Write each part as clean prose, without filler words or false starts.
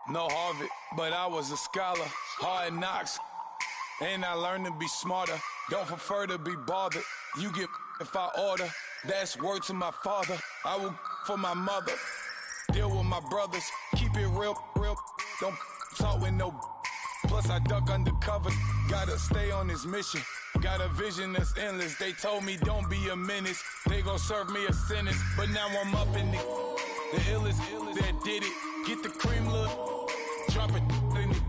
No Harvard, but I was a scholar. Hard knocks, and I learned to be smarter. Don't prefer to be bothered. You get if I order. That's word to my father. I will for my mother. Deal with my brothers. Keep it real. Don't talk with no. Plus I duck undercover. Gotta stay on this mission. Got a vision that's endless. They told me don't be a menace. They gon' serve me a sentence. But now I'm up in it. The illest that did it. Get the cream look. Drop it in it.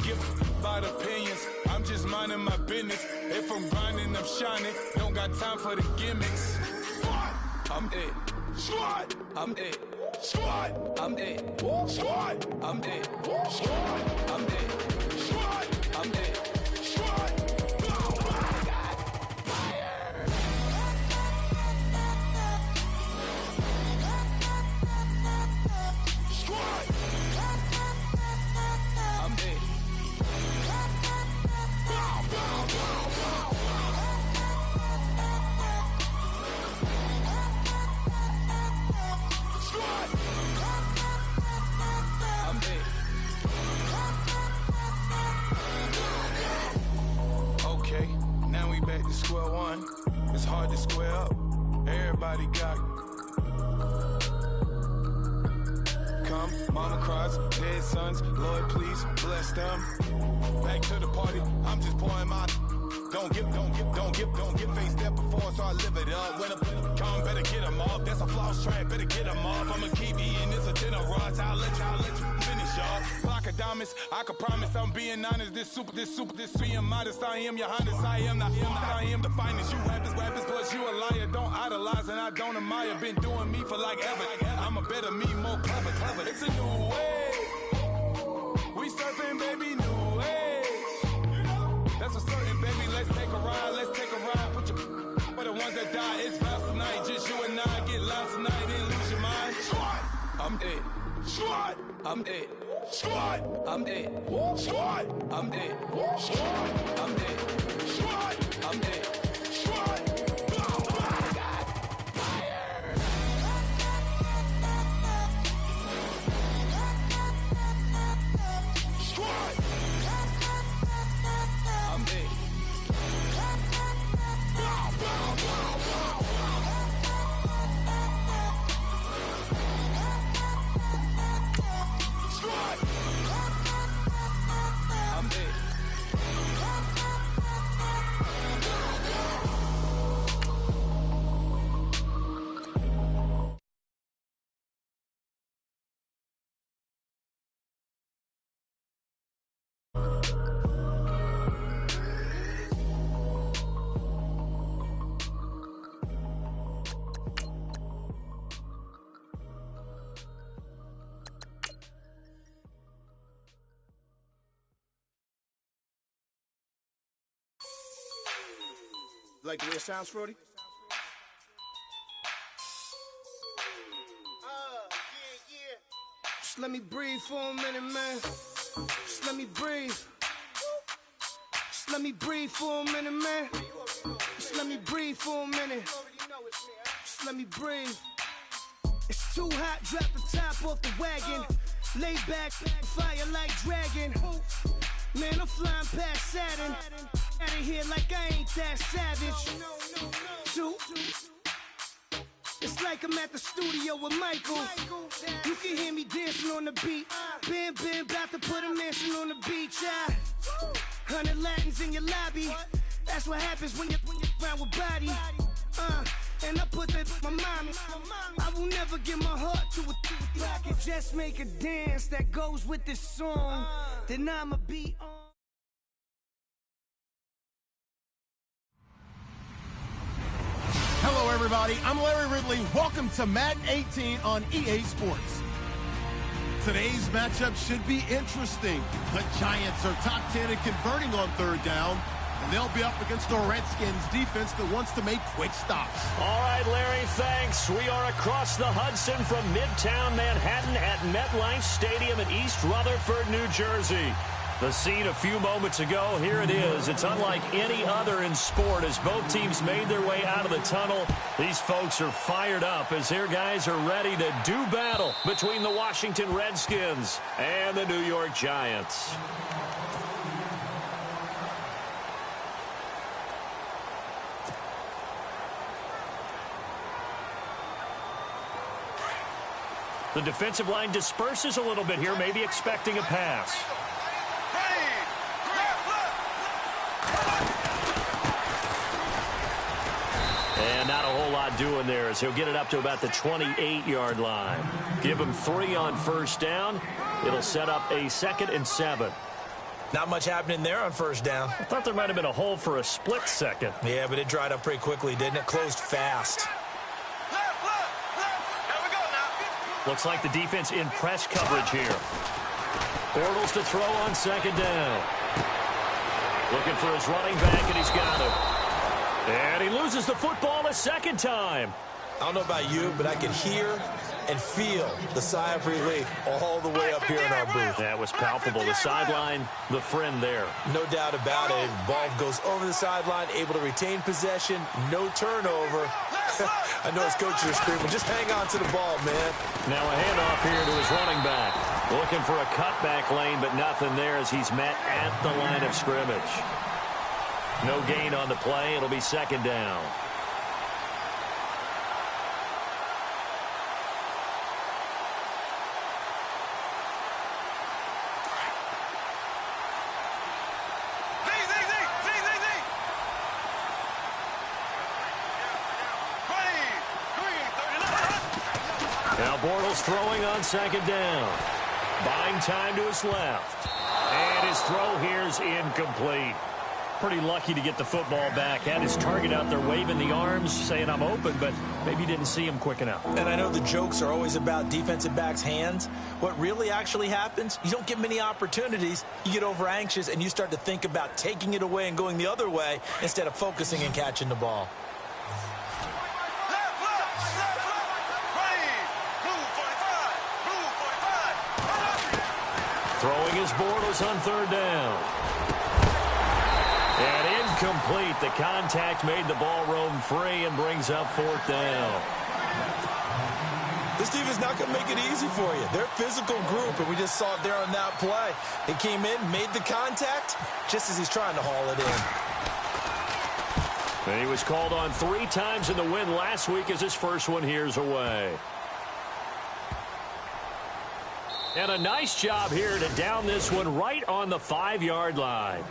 Give about opinions. I'm just minding my business. If I'm grinding, I'm shining. Don't got time for the gimmicks. I'm dead. Squad. I'm dead. Squad. I'm dead. Squad. I'm dead. Squad. I'm dead. Squad. I'm dead. Squad. Square one, it's hard to square up. Everybody got come, mama cries, dead sons. Lord, please bless them. Back to the party, I'm just pouring my. Don't get face that before, so I live it up. When I come, better get them off. That's a floss track, better get them off. I'ma keep eating this a dinner rush. I'll let you finish, y'all. Block of diamonds, I can promise I'm being honest. This being modest. I am your highness, I am the finest. You rappers, plus you a liar. Don't idolize and I don't admire. Been doing me for like ever. I'm a better me, more clever. It's a new way. We surfing, baby, new ways. That's a certain, baby. Let's take a ride. Put your for the ones that die. It's vows tonight. Just you and I get lost tonight. Then lose your mind. Squad. I'm dead. Squad. I'm dead. Squad. I'm dead. Squad. I'm dead. Squad. I'm dead. Squad. I'm dead. Squad. Like the way it sounds, Frody? Yeah. Just let me breathe for a minute, man. Just let me breathe. Just let me breathe for a minute, man. Just let me breathe for a minute. Just let me breathe. It's too hot, drop the top off the wagon. Lay back, fire like dragon. Man, I'm flying past Saturn. Out of here like I ain't that savage. Two. It's like I'm at the studio with Michael. You can hear me dancing on the beat. Ben, about to put a mansion on the beach. 100 Latins in your lobby. That's what happens when you're around with body. And I put that in my mommy. I will never give my heart to a if I could just make a dance that goes with this song, then I'ma be on. Hello, everybody. I'm Larry Ridley. Welcome to Madden 18 on EA Sports. Today's matchup should be interesting. The Giants are top 10 in converting on third down, and they'll be up against the Redskins defense that wants to make quick stops. All right, Larry, thanks. We are across the Hudson from Midtown Manhattan at MetLife Stadium in East Rutherford, New Jersey. The scene a few moments ago, here it is. It's unlike any other in sport as both teams made their way out of the tunnel. These folks are fired up as their guys are ready to do battle between the Washington Redskins and the New York Giants. The defensive line disperses a little bit here, maybe expecting a pass. And not a whole lot doing there as he'll get it up to about the 28-yard line. Give him 3 on first down. It'll set up a 2nd and 7. Not much happening there on first down. I thought there might have been a hole for a split second. Yeah, but it dried up pretty quickly, didn't it? Closed fast. Looks like the defense in press coverage here. Bortles to throw on 2nd down. Looking for his running back, and he's got it. And he loses the football a 2nd time. I don't know about you, but I could hear and feel the sigh of relief all the way up here in our booth. That was palpable. The sideline, the friend there. No doubt about it. Ball goes over the sideline, able to retain possession, no turnover. I know his coaches are screaming, just hang on to the ball, man. Now a handoff here to his running back. Looking for a cutback lane, but nothing there as he's met at the line of scrimmage. No gain on the play. It'll be 2nd down. Now Bortles throwing on 2nd down. Buying time to his left. And his throw here is incomplete. Pretty lucky to get the football back. Had his target out there waving the arms, saying I'm open, but maybe didn't see him quick enough. And I know the jokes are always about defensive backs' hands. What really actually happens, you don't get many opportunities. You get over anxious, and you start to think about taking it away and going the other way instead of focusing and catching the ball. Throwing his Bortles on 3rd down. And incomplete. The contact made the ball roam free and brings up 4th down. This team is not going to make it easy for you. They're a physical group, and we just saw it there on that play. He came in, made the contact, just as he's trying to haul it in. And he was called on 3 times in the win last week as his first one here's away. And a nice job here to down this one right on the 5-yard line.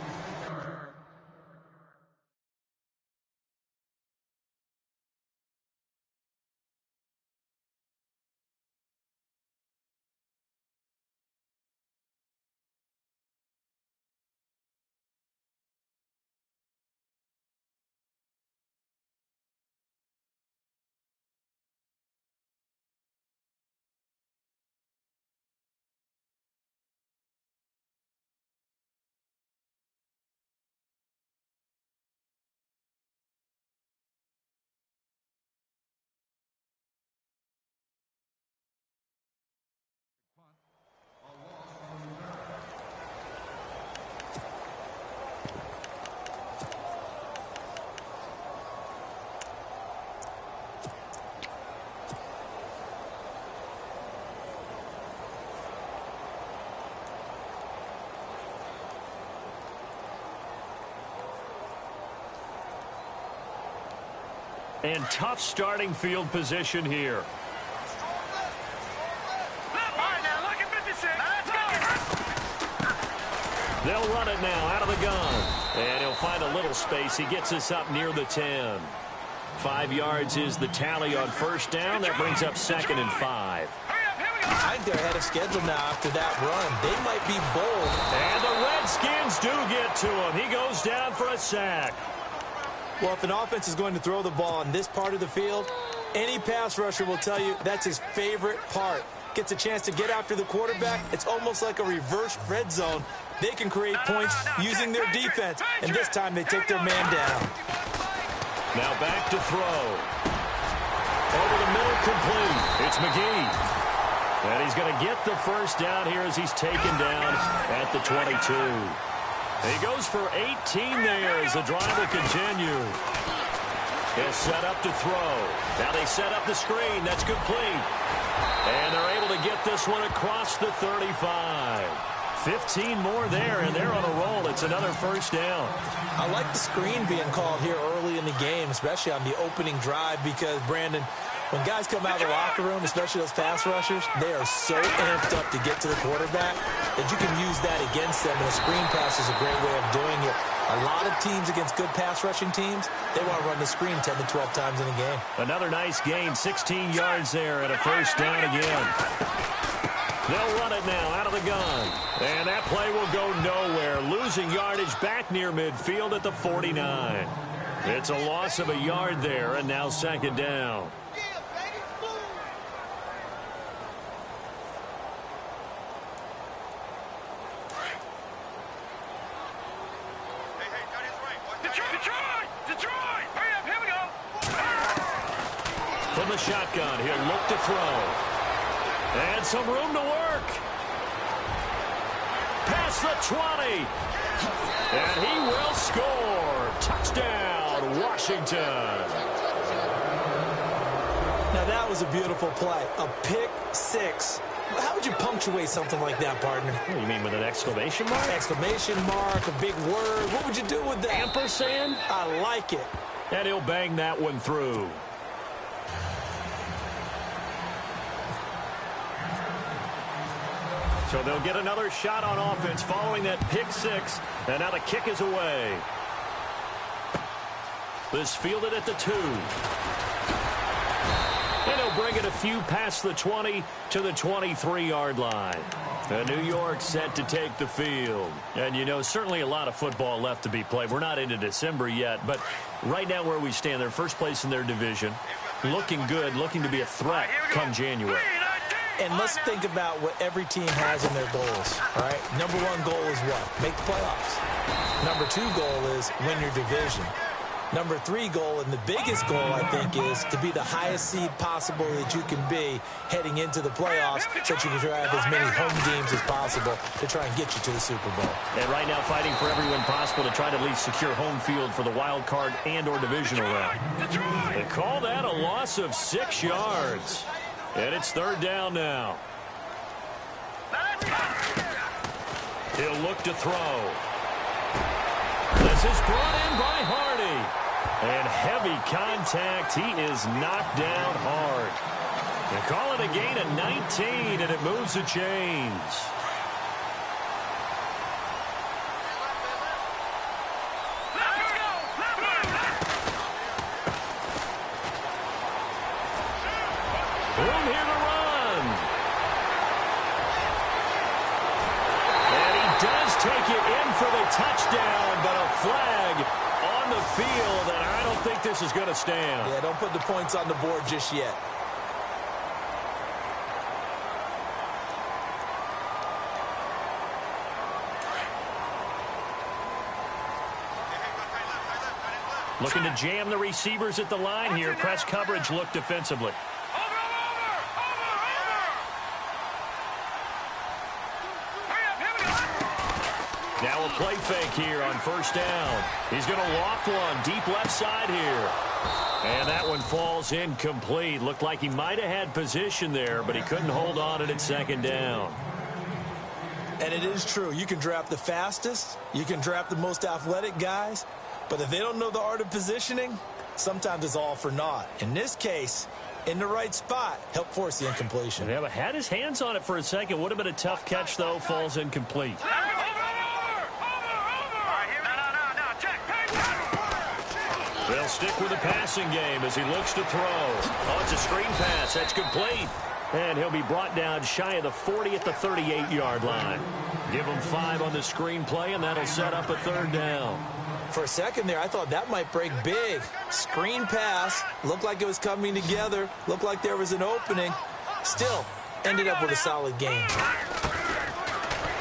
And tough starting field position here. They'll run it now out of the gun. And he'll find a little space. He gets us up near the 10. 5 yards is the tally on first down. That brings up 2nd and 5. I think they're ahead of schedule now after that run. They might be bold. And the Redskins do get to him. He goes down for a sack. Well, if an offense is going to throw the ball on this part of the field, any pass rusher will tell you that's his favorite part. Gets a chance to get after the quarterback. It's almost like a reverse red zone. They can create points using their defense, and this time they take their man down. Now back to throw. Over the middle, complete. It's McGee. And he's going to get the first down here as he's taken down at the 22. He goes for 18 there as the drive will continue. Is set up to throw. Now they set up the screen. That's complete. And they're able to get this one across the 35. 15 more there, and they're on a roll. It's another first down. I like the screen being called here early in the game, especially on the opening drive, because, Brandon, when guys come out of the locker room, especially those pass rushers, they are so amped up to get to the quarterback that you can use that against them, and a screen pass is a great way of doing it. A lot of teams against good pass rushing teams, they want to run the screen 10 to 12 times in a game. Another nice gain, 16 yards there, and a first down again. They'll run it now out of the gun. And that play will go nowhere. Losing yardage back near midfield at the 49. It's a loss of a yard there, and now second down. From the shotgun, he'll look to throw. And some room to work. Past the 20. And he will score. Touchdown, Washington. Now that was a beautiful play. A pick six. How would you punctuate something like that, partner? What do you mean, with an exclamation mark? Exclamation mark, a big word. What would you do with that? Ampersand? I like it. And he'll bang that one through. So they'll get another shot on offense following that pick six. And now the kick is away. This fielded at the 2. And he'll bring it a few past the 20 to the 23-yard line. And New York set to take the field. And, you know, certainly a lot of football left to be played. We're not into December yet, but right now where we stand, they're first place in their division. Looking good, looking to be a threat come January. And let's think about what every team has in their goals, all right? Number one goal is what? Make the playoffs. Number 2 goal is win your division. Number 3 goal, and the biggest goal, I think, is to be the highest seed possible that you can be heading into the playoffs so that you can drive as many home games as possible to try and get you to the Super Bowl. And right now fighting for every win possible to try to at least secure home field for the wild card and or divisional round. They call that a loss of 6 yards. And it's third down now. He'll look to throw. This is brought in by Hardy. And heavy contact. He is knocked down hard. They call it a gain of 19, and it moves the chains. Room here to run. And he does take it in for the touchdown, but a flag on the field, and I don't think this is going to stand. Yeah, don't put the points on the board just yet. Looking to jam the receivers at the line here. Press coverage look defensively. Now a play fake here on first down. He's going to loft one deep left side here. And that one falls incomplete. Looked like he might have had position there, but he couldn't hold on it at second down. And it is true. You can draft the fastest. You can draft the most athletic guys. But if they don't know the art of positioning, sometimes it's all for naught. In this case, in the right spot, help force the incompletion. Yeah, but had his hands on it for a second. Would have been a tough catch, though. Falls incomplete. They'll stick with the passing game as he looks to throw. Oh, it's a screen pass. That's complete. And he'll be brought down shy of the 40 at the 38-yard line. Give him 5 on the screen play, and that'll set up a third down. For a second there, I thought that might break big. Screen pass. Looked like it was coming together. Looked like there was an opening. Still, ended up with a solid game.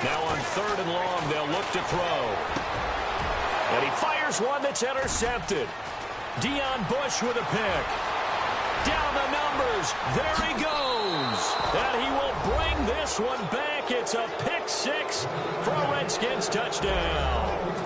Now on third and long, they'll look to throw. And he fires one that's intercepted. Deion Bush with a pick. Down the numbers. There he goes. throws. And he will bring this one back. It's a pick six for a Redskins touchdown.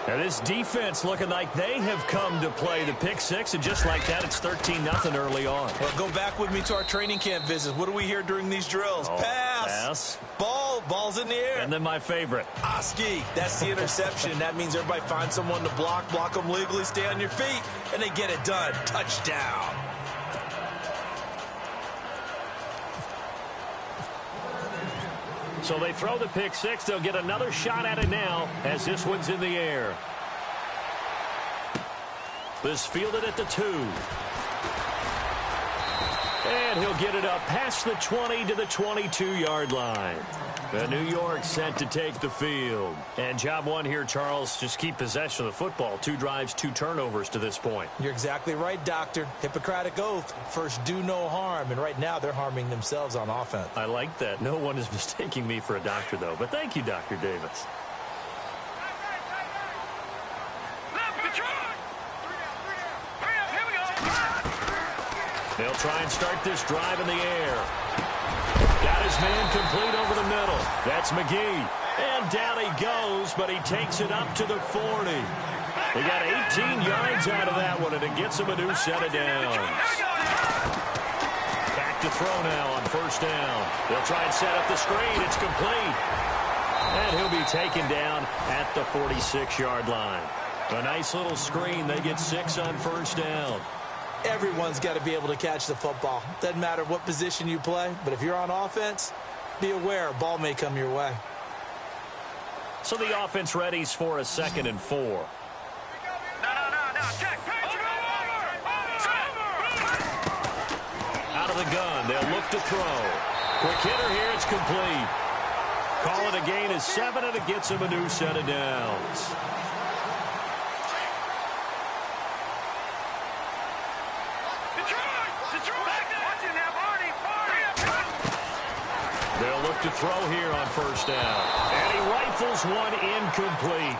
And this defense looking like they have come to play the pick six, and just like that, it's 13-0 early on. Well, go back with me to our training camp visits. What do we hear during these drills? Pass. Ball's in the air. And then my favorite. Oski. That's the interception. That means everybody finds someone to block them legally, stay on your feet, and they get it done. Touchdown. So they throw the pick six. They'll get another shot at it now as this one's in the air. This fielded at the 2. And he'll get it up past the 20 to the 22-yard line. The New York set to take the field. And job one here, Charles, just keep possession of the football. 2 drives, 2 turnovers to this point. You're exactly right, Doctor. Hippocratic oath. First, do no harm. And right now, they're harming themselves on offense. I like that. No one is mistaking me for a doctor, though. But thank you, Dr. Davis. They'll try and start this drive in the air. Got his man complete over the middle. That's McGee. And down he goes, but he takes it up to the 40. He got 18 yards out of that one, and it gets him a new set of downs. Back to throw now on first down. They'll try and set up the screen. It's complete. And he'll be taken down at the 46-yard line. A nice little screen. They get 6 on first down. Everyone's got to be able to catch the football. Doesn't matter what position you play, but if you're on offense, be aware a ball may come your way. So the offense readies for a 2nd and 4. No, check. Out of the gun, they'll look to throw. Quick hitter here, it's complete. Call it a gain of 7, and it gets him a new set of downs. They'll look to throw here on first down. And he rifles one incomplete.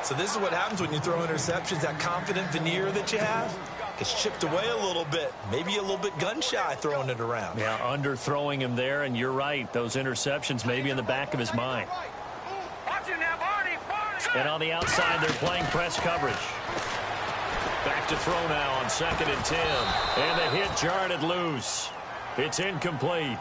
So this is what happens when you throw interceptions. That confident veneer that you have gets chipped away a little bit. Maybe a little bit gun-shy throwing it around. Yeah, underthrowing him there, and you're right. Those interceptions may be in the back of his mind. And on the outside, they're playing press coverage. Back to throw now on 2nd and 10. And the hit jarred it loose. It's incomplete.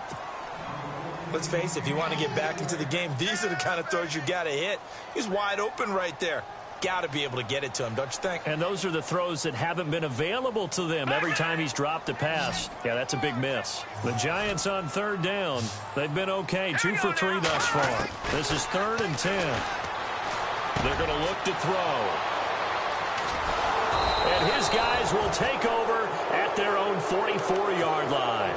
Let's face it, if you want to get back into the game, these are the kind of throws you got to hit. He's wide open right there. Got to be able to get it to him, don't you think? And those are the throws that haven't been available to them every time he's dropped a pass. Yeah, that's a big miss. The Giants on 3rd down. They've been okay, 2 for 3 thus far. This is 3rd and 10. They're going to look to throw. And his guys will take over at their own 44-yard line.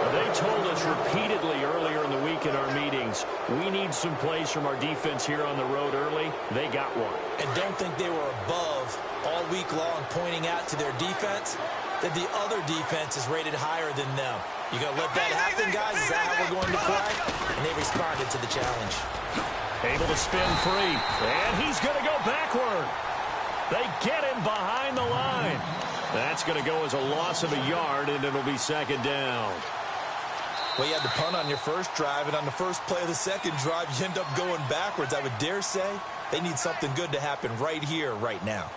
They told us repeatedly earlier in the week in our meetings, we need some plays from our defense here on the road early. They got one. And don't think they were above all week long pointing out to their defense that the other defense is rated higher than them. You going to let that happen, guys? Is that how we're going to play? And they responded to the challenge. Able to spin free. And he's going to go backward. They get him behind the line. That's going to go as a loss of a yard, and it'll be 2nd down. Well, you had the punt on your first drive, and on the first play of the second drive, you end up going backwards. I would dare say they need something good to happen right here, right now.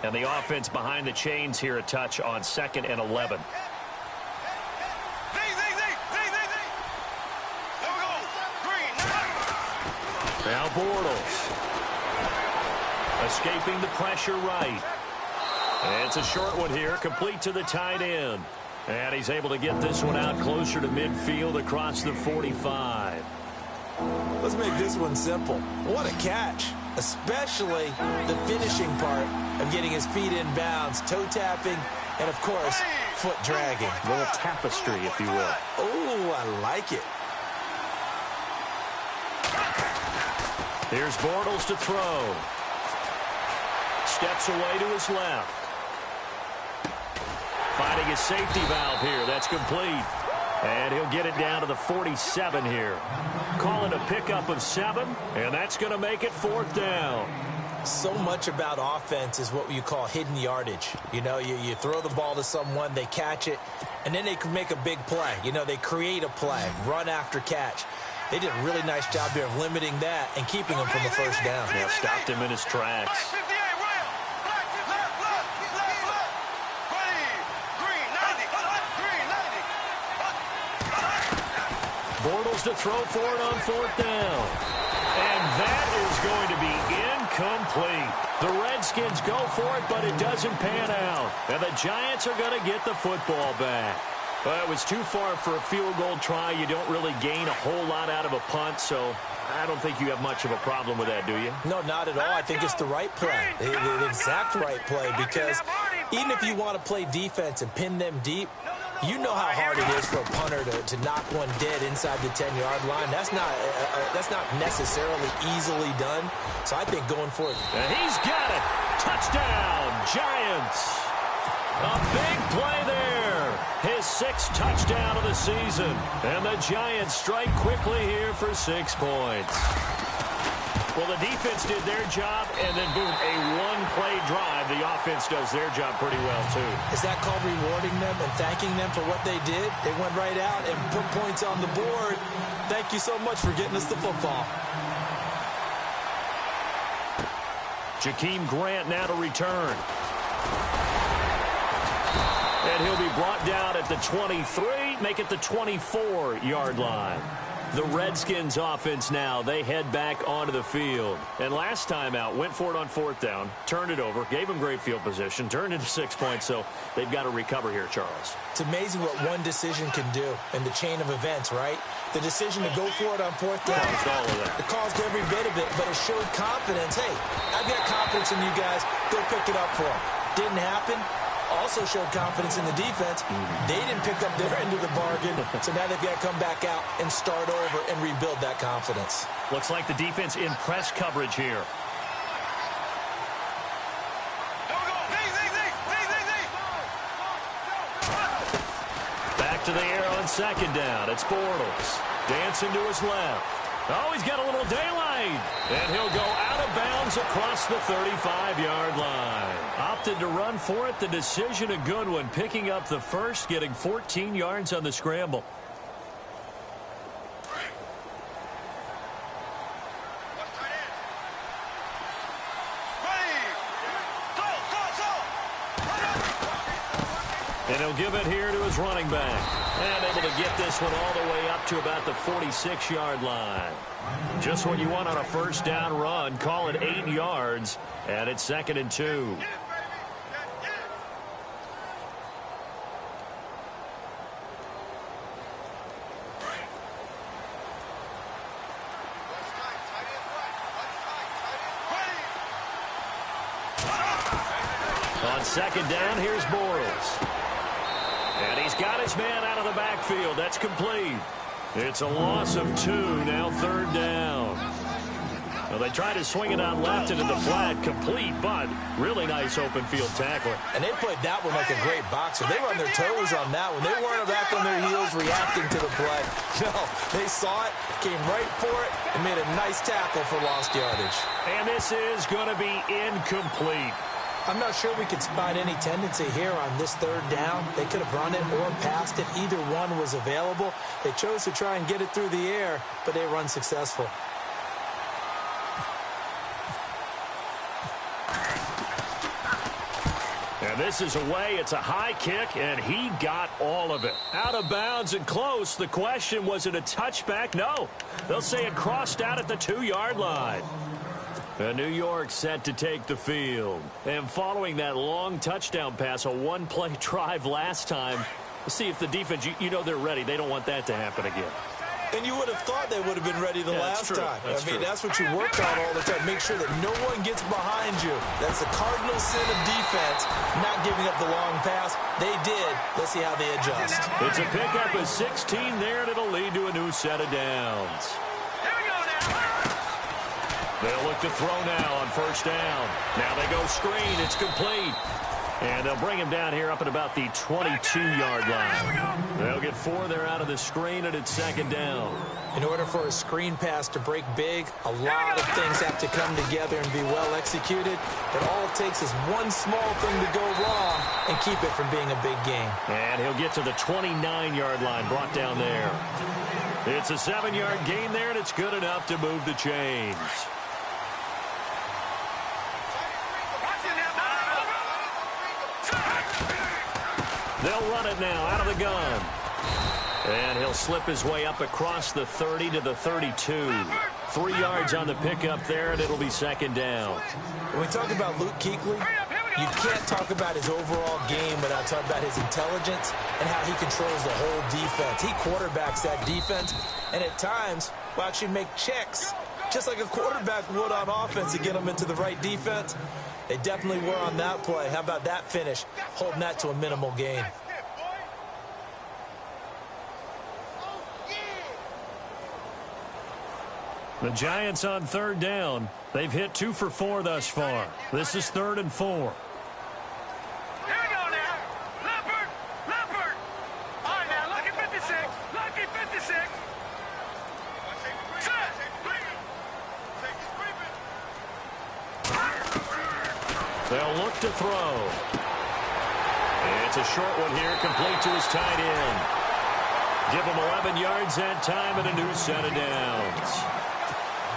And the offense behind the chains here a touch on 2nd and 11. Now Bortles. Escaping the pressure right. And it's a short one here, complete to the tight end. And he's able to get this one out closer to midfield across the 45. Let's make this one simple. What a catch, especially the finishing part of getting his feet in bounds, toe tapping, and, of course, foot dragging. A little tapestry, if you will. Oh, I like it. Here's Bortles to throw. Steps away to his left. Finding his safety valve here. That's complete. And he'll get it down to the 47 here. Call it a pickup of 7, and that's going to make it 4th down. So much about offense is what you call hidden yardage. You know, you throw the ball to someone, they catch it, and then they can make a big play. You know, they create a play, run after catch. They did a really nice job here of limiting that and keeping him from a first down. Yeah, stopped him in his tracks. Bortles to throw for it on 4th down. And that is going to be incomplete. The Redskins go for it, but it doesn't pan out. And the Giants are going to get the football back. Well, it was too far for a field goal try. You don't really gain a whole lot out of a punt, so I don't think you have much of a problem with that, do you? No, not at all. I think it's the right play, the exact right play, because even if you want to play defense and pin them deep, you know how hard it is for a punter to knock one dead inside the 10-yard line. That's not necessarily easily done. So I think going for it. And he's got it. Touchdown, Giants. A big play there. His 6th touchdown of the season. And the Giants strike quickly here for 6 points. Well, the defense did their job, and then, boom, a one-play drive. The offense does their job pretty well, too. Is that called rewarding them and thanking them for what they did? They went right out and put points on the board. Thank you so much for getting us the football. Jakeem Grant now to return. And he'll be brought down at the 23, make it the 24-yard line. The Redskins offense now, they head back onto the field. And last time out, went for it on 4th down, turned it over, gave them great field position, turned into 6 points, so they've got to recover here, Charles. It's amazing what one decision can do in the chain of events, right? The decision to go for it on 4th down. Caused all of that. It caused every bit of it, but it showed confidence. Hey, I've got confidence in you guys. Go pick it up for them. Didn't happen. Also showed confidence in the defense. They didn't pick up their end of the bargain, so now they've got to come back out and start over and rebuild that confidence. Looks like the defense in press coverage here. Back to the air on 2nd down. It's Bortles. Dancing to his left. Oh, he's got a little daylight. And he'll go out of bounds across the 35-yard line. Opted to run for it. The decision a good one. Picking up the first, getting 14 yards on the scramble. And he'll give it here to his running back. And able to get this one all the way up to about the 46-yard line. Just what you want on a first down run. Call it 8 yards. And it's 2nd and 2. On 2nd down, here's Bortles. And he's got his man out of the backfield. That's complete. It's a loss of 2. Now 3rd down. Well, they tried to swing it out left into the flat. Complete, but really nice open field tackling. And they played that one like a great boxer. They were on their toes on that one. They weren't back on their heels reacting to the play. No, they saw it, came right for it, and made a nice tackle for lost yardage. And this is going to be incomplete. I'm not sure we could spot any tendency here on this 3rd down. They could have run it or passed it. Either one was available. They chose to try and get it through the air, but they were unsuccessful. And this is away. It's a high kick, and he got all of it. Out of bounds and close. The question, was it a touchback? No. They'll say it crossed out at the 2-yard line. And New York set to take the field. And following that long touchdown pass, a one-play drive last time, let's see if the defense, you know they're ready. They don't want that to happen again. And you would have thought they would have been ready the last time. That's what you worked on all the time. Make sure that no one gets behind you. That's the cardinal sin of defense, not giving up the long pass. They did. Let's see how they adjust. It's a pickup of 16 there, and it'll lead to a new set of downs. They'll look to throw now on 1st down. Now they go screen. It's complete. And they'll bring him down here up at about the 22-yard line. They'll get 4 there out of the screen, and it's second down. In order for a screen pass to break big, a lot of things have to come together and be well executed. But all it takes is one small thing to go wrong and keep it from being a big game. And he'll get to the 29-yard line, brought down there. It's a 7-yard gain there, and it's good enough to move the chains. They'll run it now out of the gun. And he'll slip his way up across the 30 to the 32. 3 yards on the pickup there, and it'll be second down. When we talk about Luke Kuechly, you can't talk about his overall game without talking about his intelligence and how he controls the whole defense. He quarterbacks that defense, and at times will actually make checks, just like a quarterback would on offense to get them into the right defense. They definitely were on that play. How about that finish, holding that to a minimal gain? The Giants on third down. They've hit 2 for 4 thus far. This is 3rd and 4. Here we go now. Leopard. All right, now, lucky 56. Lucky 56. Set. They'll look to throw. It's a short one here, complete to his tight end. Give him 11 yards that time and a new set of downs.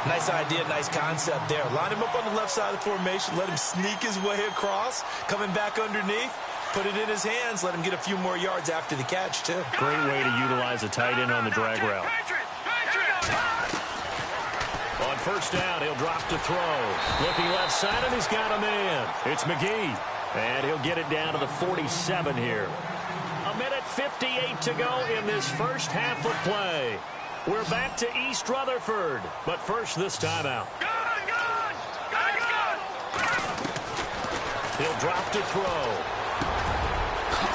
Nice idea, nice concept there. Line him up on the left side of the formation, let him sneak his way across, coming back underneath, put it in his hands, let him get a few more yards after the catch, too. Great way to utilize a tight end on the drag route. On first down, he'll drop to throw. Looking left side, and he's got a man. It's McGee. And he'll get it down to the 47 here. 1:58 to go in this first half of play. We're back to East Rutherford, but first this timeout. He'll drop to throw.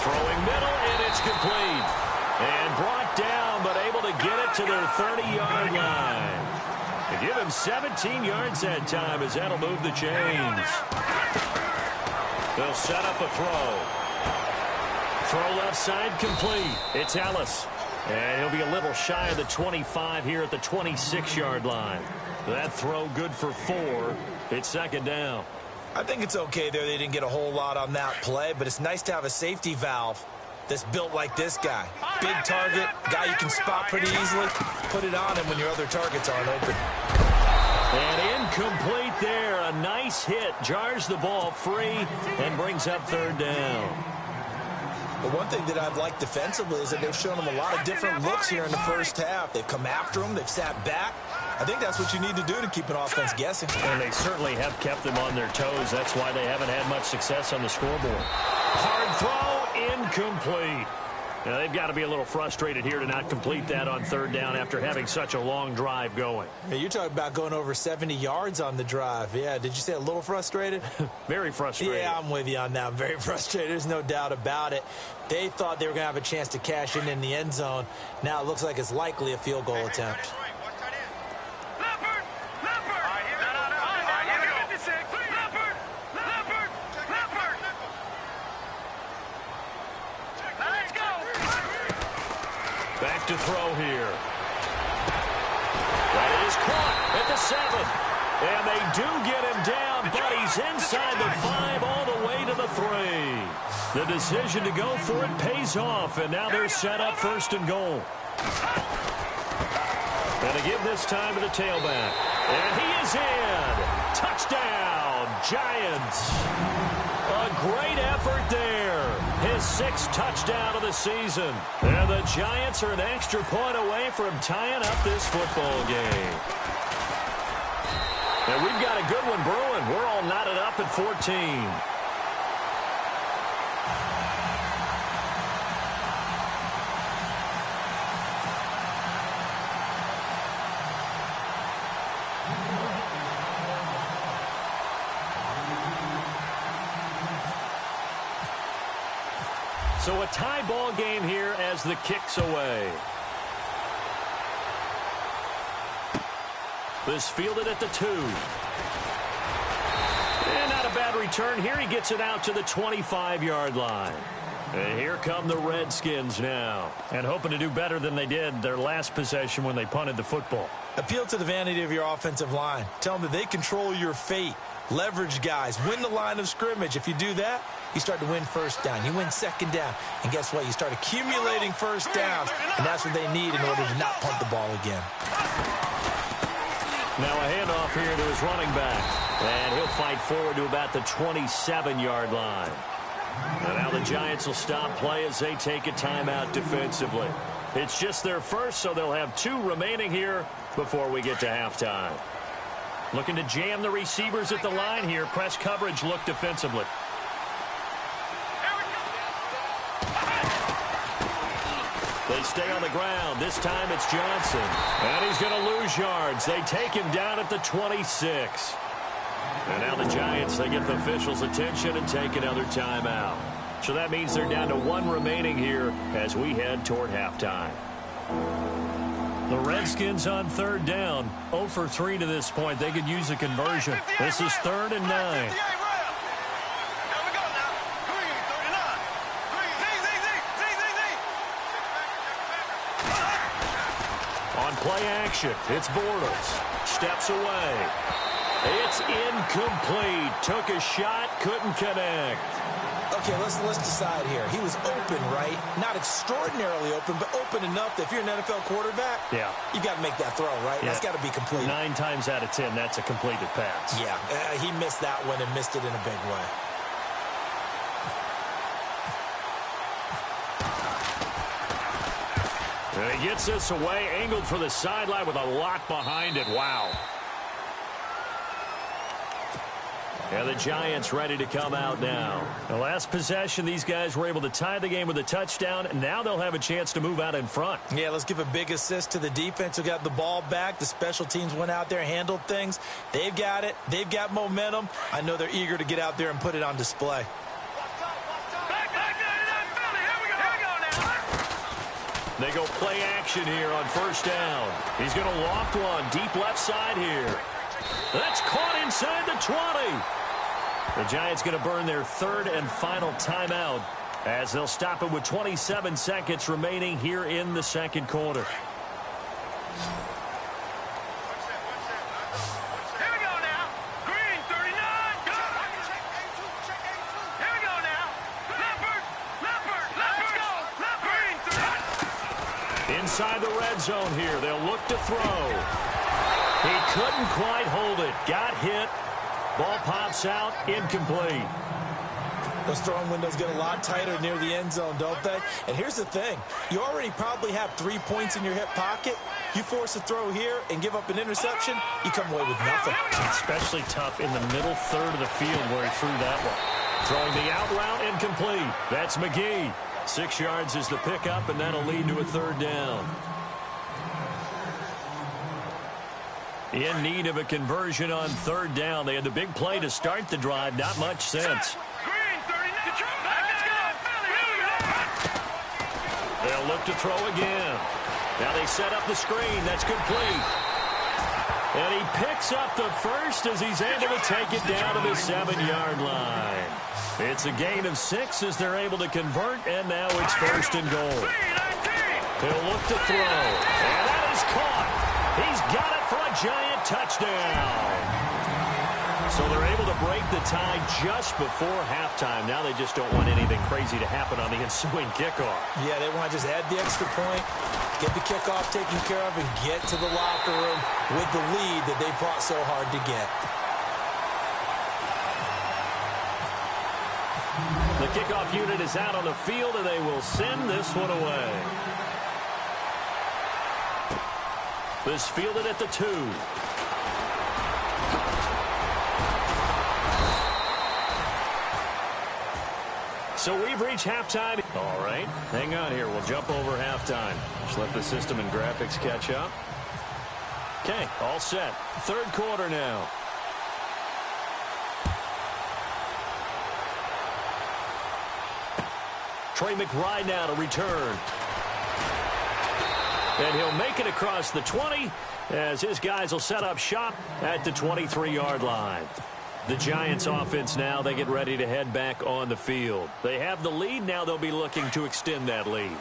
Throwing middle, and it's complete. And brought down, but able to get it to their 30-yard line. They give him 17 yards that time as that'll move the chains. They'll set up a throw. Throw left side complete. It's Ellis. And he'll be a little shy of the 25 here at the 26-yard line. That throw good for 4. It's second down. I think it's okay there. They didn't get a whole lot on that play, but it's nice to have a safety valve that's built like this guy. Big target, guy you can spot pretty easily. Put it on him when your other targets aren't open. And incomplete there. A nice hit. Jars the ball free and brings up third down. But one thing that I've liked defensively is that they've shown him a lot of different looks here in the first half. They've come after him. They've sat back. I think that's what you need to do to keep an offense guessing. And they certainly have kept them on their toes. That's why they haven't had much success on the scoreboard. Hard throw, incomplete. Now, they've got to be a little frustrated here to not complete that on third down after having such a long drive going. Yeah, you're talking about going over 70 yards on the drive. Yeah, did you say a little frustrated? Very frustrated. Yeah, I'm with you on that. Very frustrated. There's no doubt about it. They thought they were going to have a chance to cash in the end zone. Now it looks like it's likely a field goal attempt. Back to throw here. That is caught at the 7. And they do get him down, but he's inside the 5 all the way to the 3. The decision to go for it pays off, and now they're set up first and goal. And they give this time to the tailback. And he is in. Touchdown, Giants. A great effort there. His 6th touchdown of the season. And the Giants are an extra point away from tying up this football game. And we've got a good one brewing. We're all knotted up at 14. So a tie ball game here as the kick's away. This fielded at the 2. And not a bad return here. He gets it out to the 25-yard line. And here come the Redskins now. And hoping to do better than they did their last possession when they punted the football. Appeal to the vanity of your offensive line. Tell them that they control your fate. Leverage guys. Win the line of scrimmage. If you do that, you start to win first down. You win second down. And guess what? You start accumulating first downs. And that's what they need in order to not punt the ball again. Now a handoff here to his running back. And he'll fight forward to about the 27-yard line. And now the Giants will stop play as they take a timeout defensively. It's just their first, so they'll have 2 remaining here before we get to halftime. Looking to jam the receivers at the line here. Press coverage look defensively. They stay on the ground. This time it's Johnson. And he's going to lose yards. They take him down at the 26. And now the Giants, they get the officials' attention and take another timeout. So that means they're down to 1 remaining here as we head toward halftime. The Redskins on third down. 0 for 3 to this point. They could use a conversion. This is 3rd and 9. On play action, it's Bortles. Steps away. It's incomplete. Took a shot, couldn't connect. Okay, let's decide here. He was open, right? Not extraordinarily open, but open enough that if you're an NFL quarterback, you got to make that throw, right? Yeah. That's got to be complete. 9 times out of 10, that's a completed pass. Yeah, he missed that one and missed it in a big way. And he gets this away, angled for the sideline with a lot behind it. Wow. And the Giants ready to come out now. The last possession, these guys were able to tie the game with a touchdown. And now they'll have a chance to move out in front. Yeah, let's give a big assist to the defense who got the ball back. The special teams went out there, handled things. They've got it. They've got momentum. I know they're eager to get out there and put it on display. They go play action here on first down. He's going to loft one deep left side here. That's caught inside the 20. The Giants going to burn their 3rd and final timeout as they'll stop it with 27 seconds remaining here in the 2nd quarter. Here we go now. Green, 39. Go. Here we go now. Leopard. Let's go. Green, 30. Inside the red zone here. They'll look to throw. He couldn't quite hold it. Got hit. Ball pops out. Incomplete. Those throwing windows get a lot tighter near the end zone, don't they? And here's the thing. You already probably have 3 points in your hip pocket. You force a throw here and give up an interception, you come away with nothing. Especially tough in the middle third of the field where he threw that one. Throwing the out route, incomplete. That's McGee. 6 yards is the pickup, and that'll lead to a 3rd down. In need of a conversion on 3rd down. They had the big play to start the drive. Not much sense. They'll look to throw again. Now they set up the screen. That's complete. And he picks up the first as he's able to take it down to the 7-yard line. It's a gain of 6 as they're able to convert, and now it's 1st and goal. He'll look to throw. And that is caught. He's got it for a Giant touchdown. So they're able to break the tie just before halftime. Now they just don't want anything crazy to happen on the ensuing kickoff. Yeah, they want to just add the extra point, get the kickoff taken care of, and get to the locker room with the lead that they fought so hard to get. The kickoff unit is out on the field, and they will send this one away. This fielded at the 2. So we've reached halftime. All right, hang on here. We'll jump over halftime. Just let the system and graphics catch up. Okay, all set. 3rd quarter now. Trey McBride now to return. And he'll make it across the 20 as his guys will set up shop at the 23-yard line. The Giants offense now, they get ready to head back on the field. They have the lead. Now they'll be looking to extend that lead.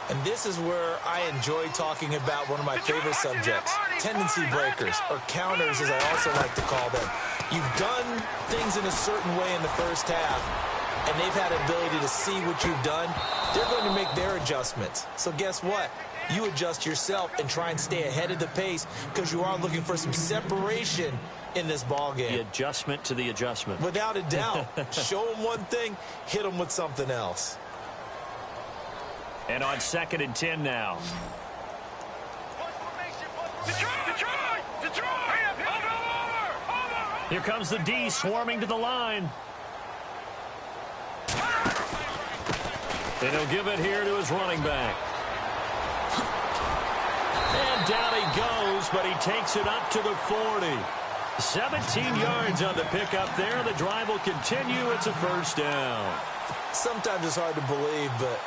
And this is where I enjoy talking about one of my favorite subjects, tendency breakers, or counters as I also like to call them. You've done things in a certain way in the first half, and they've had the ability to see what you've done. They're going to make their adjustments. So guess what? You adjust yourself and try and stay ahead of the pace because you are looking for some separation in this ball game. The adjustment to the adjustment. Without a doubt. Show them one thing, hit them with something else. And on 2nd and 10 now. Here comes the D swarming to the line. And he'll give it here to his running back. And down he goes, but he takes it up to the 40. 17 yards on the pickup there. The drive will continue. It's a first down. Sometimes it's hard to believe, but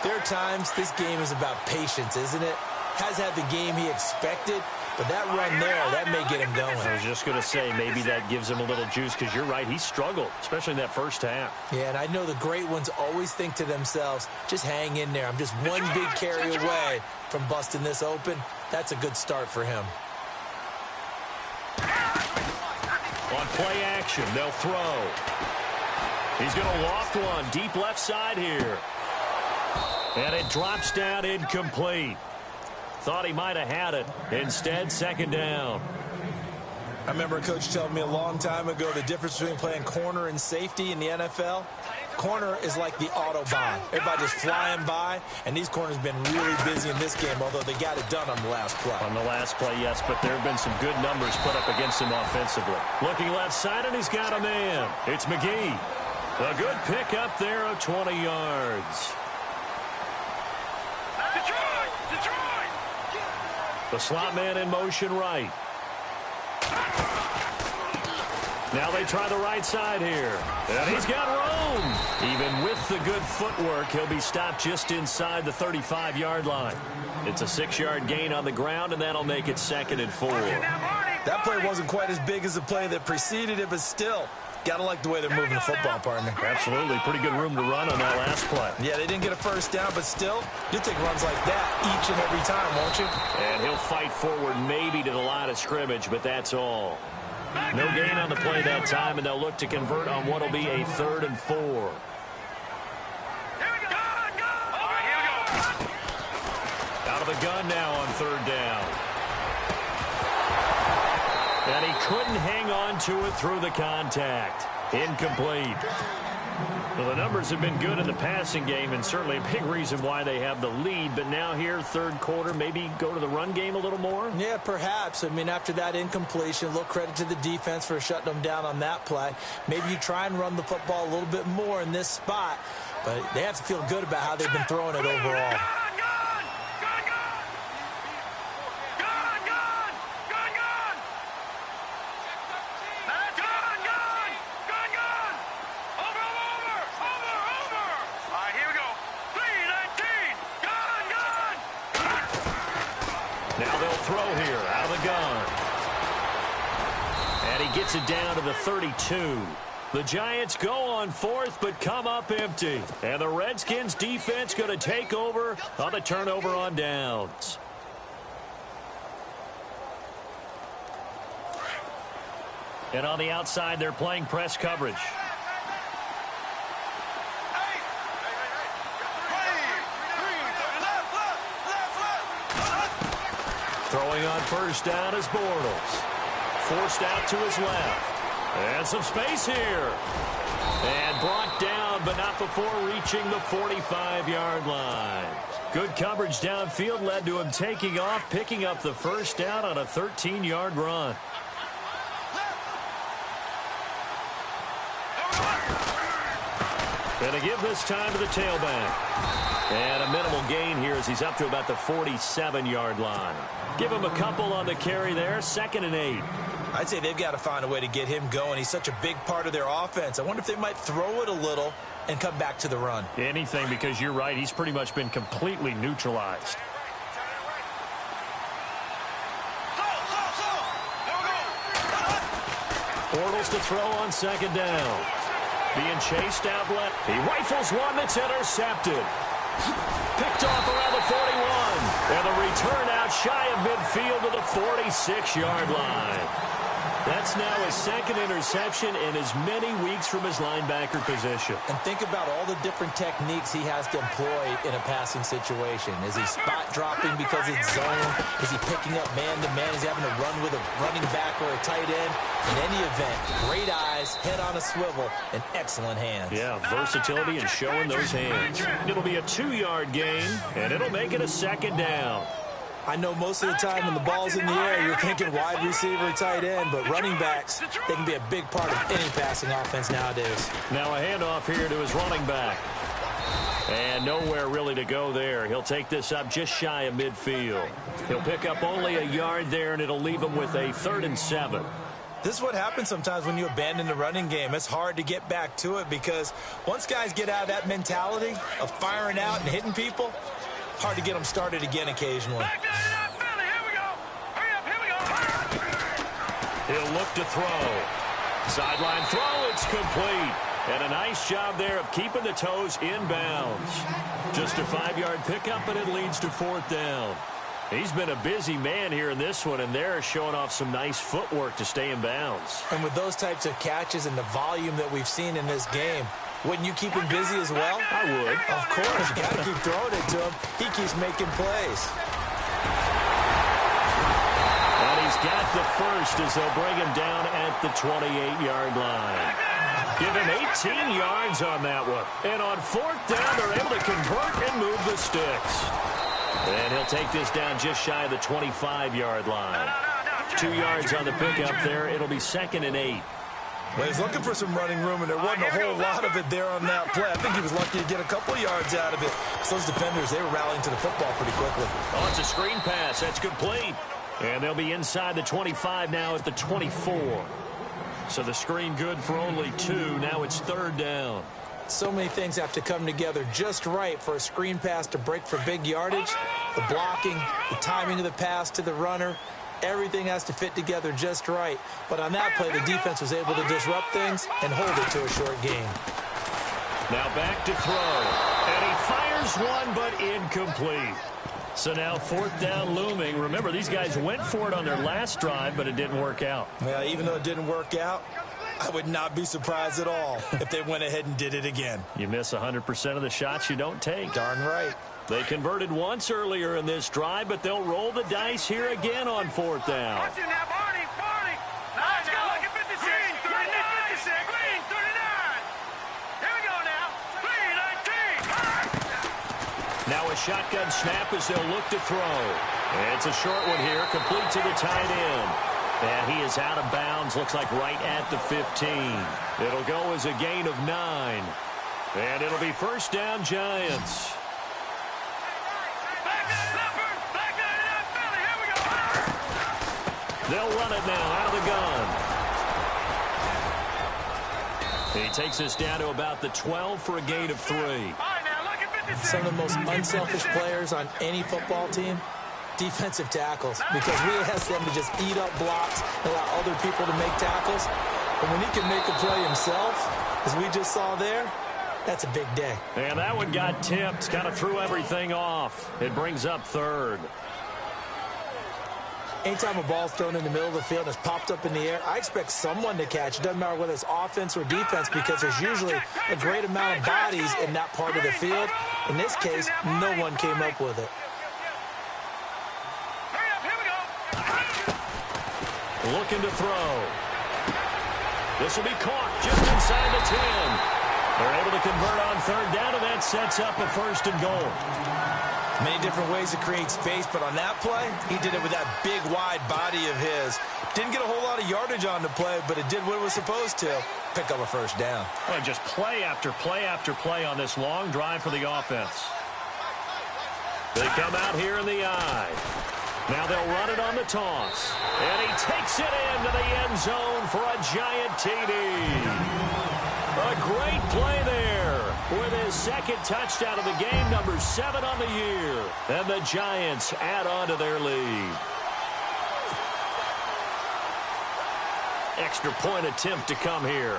there are times this game is about patience, isn't it? Has had the game he expected, but that run there, that may get him going. I was just going to say, maybe that gives him a little juice because you're right, he struggled, especially in that first half. Yeah, and I know the great ones always think to themselves, just hang in there. I'm just one big carry away from busting this open. That's a good start for him. On play action, they'll throw. He's going to loft one deep left side here. And it drops down incomplete. Thought he might have had it. Instead, 2nd down. I remember a coach telling me a long time ago the difference between playing corner and safety in the NFL. Corner is like the Autobahn. Everybody just flying by, and these corners have been really busy in this game, although they got it done on the last play. On the last play, yes, but there have been some good numbers put up against him offensively. Looking left side, and he's got a man. It's McGee. A good pickup there of 20 yards. The slot man in motion right. Now they try the right side here. And he's got room. Even with the good footwork, he'll be stopped just inside the 35-yard line. It's a 6-yard gain on the ground, and that'll make it 2nd and 4. That play wasn't quite as big as the play that preceded it, but still, gotta like the way they're moving the football, partner. Absolutely. Pretty good room to run on that last play. Yeah, they didn't get a first down, but still, you'll take runs like that each and every time, won't you? And he'll fight forward maybe to the line of scrimmage, but that's all. No gain on the play that time, and they'll look to convert on what will be a 3rd and 4. Out of the gun now on 3rd down. And he couldn't hang on to it through the contact. Incomplete. Well, the numbers have been good in the passing game, and certainly a big reason why they have the lead. But now here, 3rd quarter, maybe go to the run game a little more? Yeah, perhaps. I mean, after that incompletion, a little credit to the defense for shutting them down on that play. Maybe you try and run the football a little bit more in this spot, but they have to feel good about how they've been throwing it overall. Gets it down to the 32. The Giants go on 4th, but come up empty. And the Redskins defense going to take over on the turnover on downs. And on the outside, they're playing press coverage. Throwing on 1st down is Bortles. Forced out to his left. And some space here. And brought down, but not before reaching the 45-yard line. Good coverage downfield led to him taking off, picking up the 1st down on a 13-yard run. And to give this time to the tailback. And a minimal gain here as he's up to about the 47-yard line. Give him a couple on the carry there, 2nd and 8. I'd say they've got to find a way to get him going. He's such a big part of their offense. I wonder if they might throw it a little and come back to the run. Anything, because you're right. He's pretty much been completely neutralized. Bortles to throw on second down. Being chased out left. He rifles one that's intercepted. Picked off around the 41. And the return out shy of midfield to the 46-yard line. That's now his second interception in as many weeks from his linebacker position. And think about all the different techniques he has to employ in a passing situation. Is he spot dropping because it's zone? Is he picking up man-to-man? Is he having to run with a running back or a tight end? In any event, great eyes, head on a swivel, and excellent hands. Yeah, versatility and showing those hands. It'll be a 2-yard gain, and it'll make it a second down. I know most of the time when the ball's in the air, you're thinking wide receiver, tight end, but running backs, they can be a big part of any passing offense nowadays. Now a handoff here to his running back. And nowhere really to go there. He'll take this up just shy of midfield. He'll pick up only a yard there, and it'll leave him with a 3rd and 7. This is what happens sometimes when you abandon the running game. It's hard to get back to it because once guys get out of that mentality of firing out and hitting people, hard to get them started again occasionally. He'll look to throw. Sideline throw, it's complete. And a nice job there of keeping the toes in bounds. Just a 5-yard pickup, and it leads to 4th down. He's been a busy man here in this one, and they're showing off some nice footwork to stay in bounds. And with those types of catches and the volume that we've seen in this game, wouldn't you keep him busy as well? I would. Of course. You got to keep throwing it to him. He keeps making plays. And he's got the first as they'll bring him down at the 28-yard line. Give him 18 yards on that one. And on 4th down, they're able to convert and move the sticks. And he'll take this down just shy of the 25-yard line. 2 yards on the pickup there. It'll be 2nd and 8. Well, he's looking for some running room, and there wasn't a whole lot of it there on that play. I think he was lucky to get a couple yards out of it. So those defenders, they were rallying to the football pretty quickly. Oh, it's a screen pass. That's complete. And they'll be inside the 25 now at the 24. So the screen good for only 2. Now it's 3rd down. So many things have to come together just right for a screen pass to break for big yardage. The blocking, the timing of the pass to the runner, everything has to fit together just right. But on that play, the defense was able to disrupt things and hold it to a short game. Now back to throw. And he fires one, but incomplete. So now 4th down looming. Remember, these guys went for it on their last drive, but it didn't work out. Well, even though it didn't work out, I would not be surprised at all if they went ahead and did it again. You miss 100% of the shots you don't take. Darn right. They converted once earlier in this drive, but they'll roll the dice here again on 4th down. Watch it now, Barney. Let's go. Look at 56. Green, 56. Green, 39. Here we go now. Green, 19. Now a shotgun snap as they'll look to throw. And it's a short one here, complete to the tight end. And he is out of bounds, looks like right at the 15. It'll go as a gain of 9. And it'll be 1st down, Giants. They'll run it now out of the gun. He takes us down to about the 12 for a gain of 3. Some of the most unselfish players on any football team, defensive tackles, because we ask them to just eat up blocks and allow other people to make tackles. But when he can make a play himself, as we just saw there, that's a big day. And that one got tipped, kind of threw everything off. It brings up 3rd. Anytime a ball's thrown in the middle of the field and it's popped up in the air, I expect someone to catch. It doesn't matter whether it's offense or defense because there's usually a great amount of bodies in that part of the field. In this case, no one came up with it. Looking to throw. This will be caught just inside the 10. They're able to convert on 3rd down, and that sets up a 1st and goal. Many different ways to create space, but on that play, he did it with that big, wide body of his. Didn't get a whole lot of yardage on the play, but it did what it was supposed to. Pick up a 1st down. Well, just play after play after play on this long drive for the offense. They come out here in the eye. Now they'll run it on the toss. And he takes it into the end zone for a giant TD. A great play there with his 2nd touchdown of the game, number 7 on the year. And the Giants add on to their lead. extra point attempt to come here.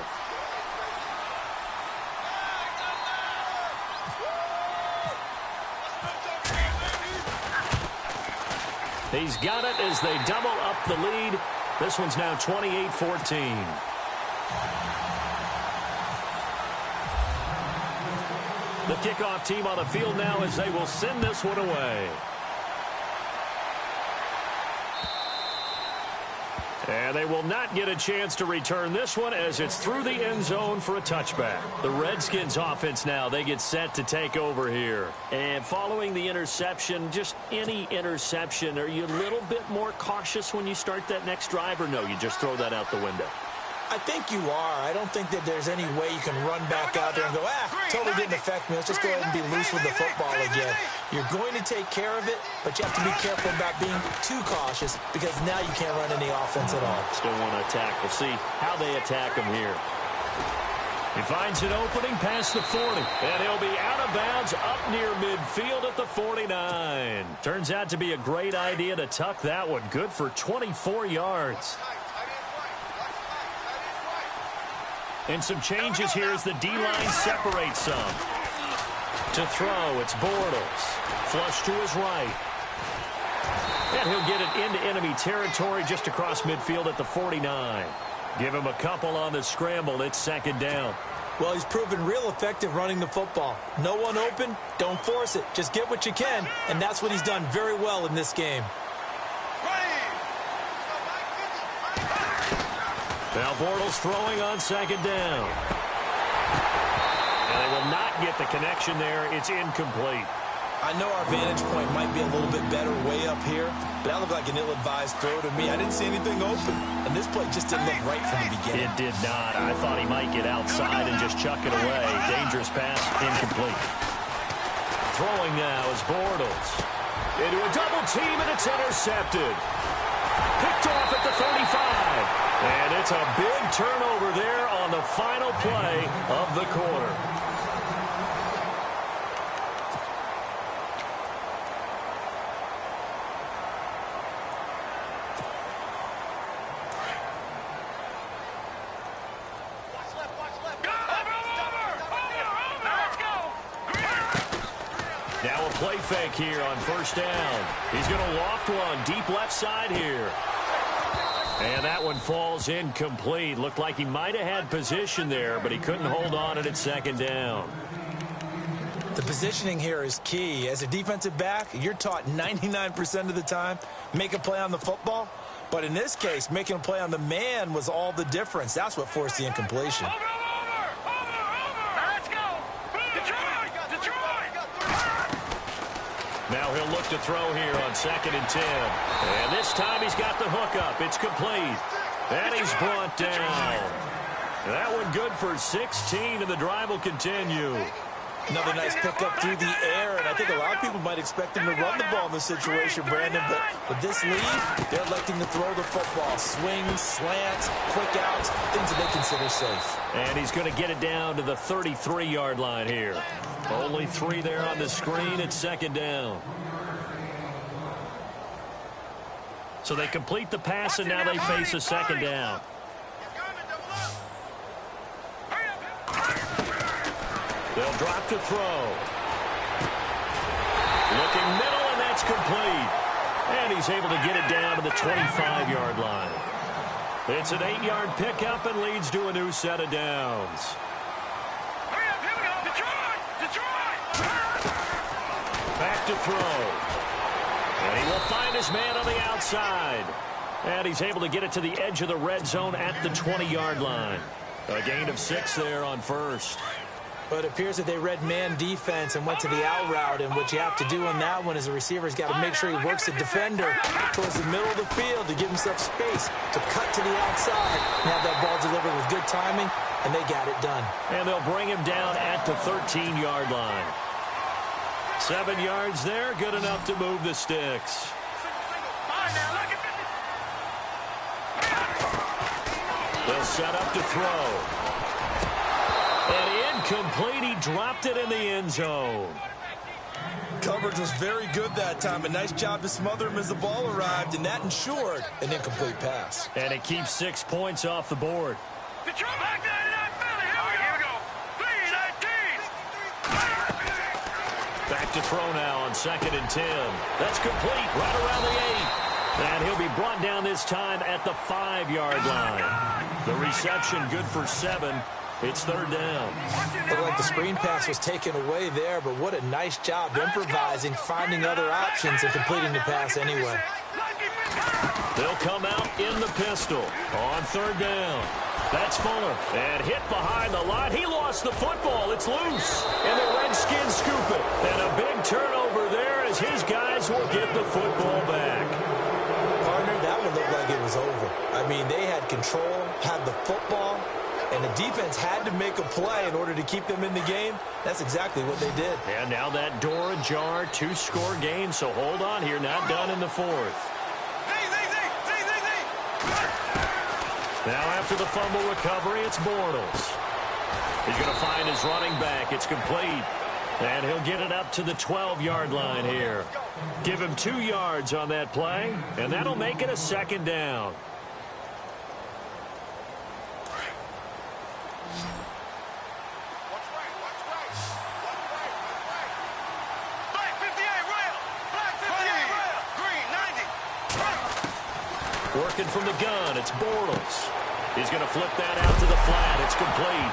He's got it as they double up the lead. This one's now 28-14. The kickoff team on the field now as they will send this one away. And they will not get a chance to return this one as it's through the end zone for a touchback. The Redskins offense now, they get set to take over here. And following the interception, just any interception, are you a little bit more cautious when you start that next drive, or no, you just throw that out the window? I think you are. I don't think that there's any way you can run back out there and go, totally didn't affect me. Let's just go ahead and be loose with the football again. You're going to take care of it, but you have to be careful about being too cautious because now you can't run any offense at all. Still want to attack. We'll see how they attack him here. He finds an opening past the 40, and he'll be out of bounds up near midfield at the 49. Turns out to be a great idea to tuck that one. Good for 24 yards. And some changes here as the D-line separates some. To throw, it's Bortles. Flush to his right. And he'll get it into enemy territory just across midfield at the 49. Give him a couple on the scramble. It's second down. Well, he's proven real effective running the football. No one open, don't force it. Just get what you can, and that's what he's done very well in this game. Now Bortles throwing on second down. And they will not get the connection there. It's incomplete. I know our vantage point might be a little bit better way up here, but that looked like an ill-advised throw to me. I didn't see anything open, and this play just didn't look right from the beginning. It did not. I thought he might get outside and just chuck it away. Dangerous pass, incomplete. Throwing now is Bortles. Into a double team, and it's intercepted. Picked off at the 35. And it's a big turnover there on the final play of the quarter. Now a play fake here on first down. He's going to loft one deep left side here. And that one falls incomplete. Looked like he might have had position there, but he couldn't hold on at second down. The positioning here is key. As a defensive back, you're taught 99% of the time, make a play on the football. But in this case, making a play on the man was all the difference. That's what forced the incompletion. Now he'll look to throw here on 2nd and 10. And this time he's got the hook up. It's complete. And he's brought down. That one good for 16, and the drive will continue. Another nice pickup through the air, and I think a lot of people might expect him to run the ball in this situation, Brandon, but with this lead, they're electing to throw the football. Swings, slants, quick outs, things that they consider safe. And he's going to get it down to the 33-yard line here. Only 3 there on the screen. It's second down. So they complete the pass, and now they face a second down. They'll drop to throw. Looking middle, and that's complete. And he's able to get it down to the 25-yard line. It's an 8-yard pickup and leads to a new set of downs. Back to throw. And he will find his man on the outside. And he's able to get it to the edge of the red zone at the 20-yard line. A gain of 6 there on first. But it appears that they read man defense and went to the out route. And what you have to do on that one is the receiver's got to make sure he works the defender towards the middle of the field to give himself space to cut to the outside and have that ball delivered with good timing, and they got it done. And they'll bring him down at the 13-yard line. 7 yards there, good enough to move the sticks. They'll set up to throw. And incomplete. He dropped it in the end zone. Coverage was very good that time. A nice job to smother him as the ball arrived, and that ensured an incomplete pass. And it keeps 6 points off the board. Detroit, back 99 Philly. Here we go. 3-19. Back to throw now on 2nd and 10. That's complete right around the 8. And he'll be brought down this time at the 5-yard line. The reception good for 7. It's 3rd down. Looked like the screen pass was taken away there, but what a nice job improvising, finding other options, and completing the pass anyway. They'll come out in the pistol on 3rd down. That's Fuller. And hit behind the line. He lost the football. It's loose. And the Redskins scoop it. And a big turnover there as his guys will get the football back. Partner, that one looked like it was over. I mean, they had control, had the football, and the defense had to make a play in order to keep them in the game. That's exactly what they did. And now that door ajar, 2-score game. So hold on here. Not done in the 4th. Now after the fumble recovery, it's Bortles. He's going to find his running back. It's complete. And he'll get it up to the 12-yard line here. Give him 2 yards on that play, and that'll make it a 2nd down. Working from the gun, it's Bortles. He's going to flip that out to the flat. It's complete.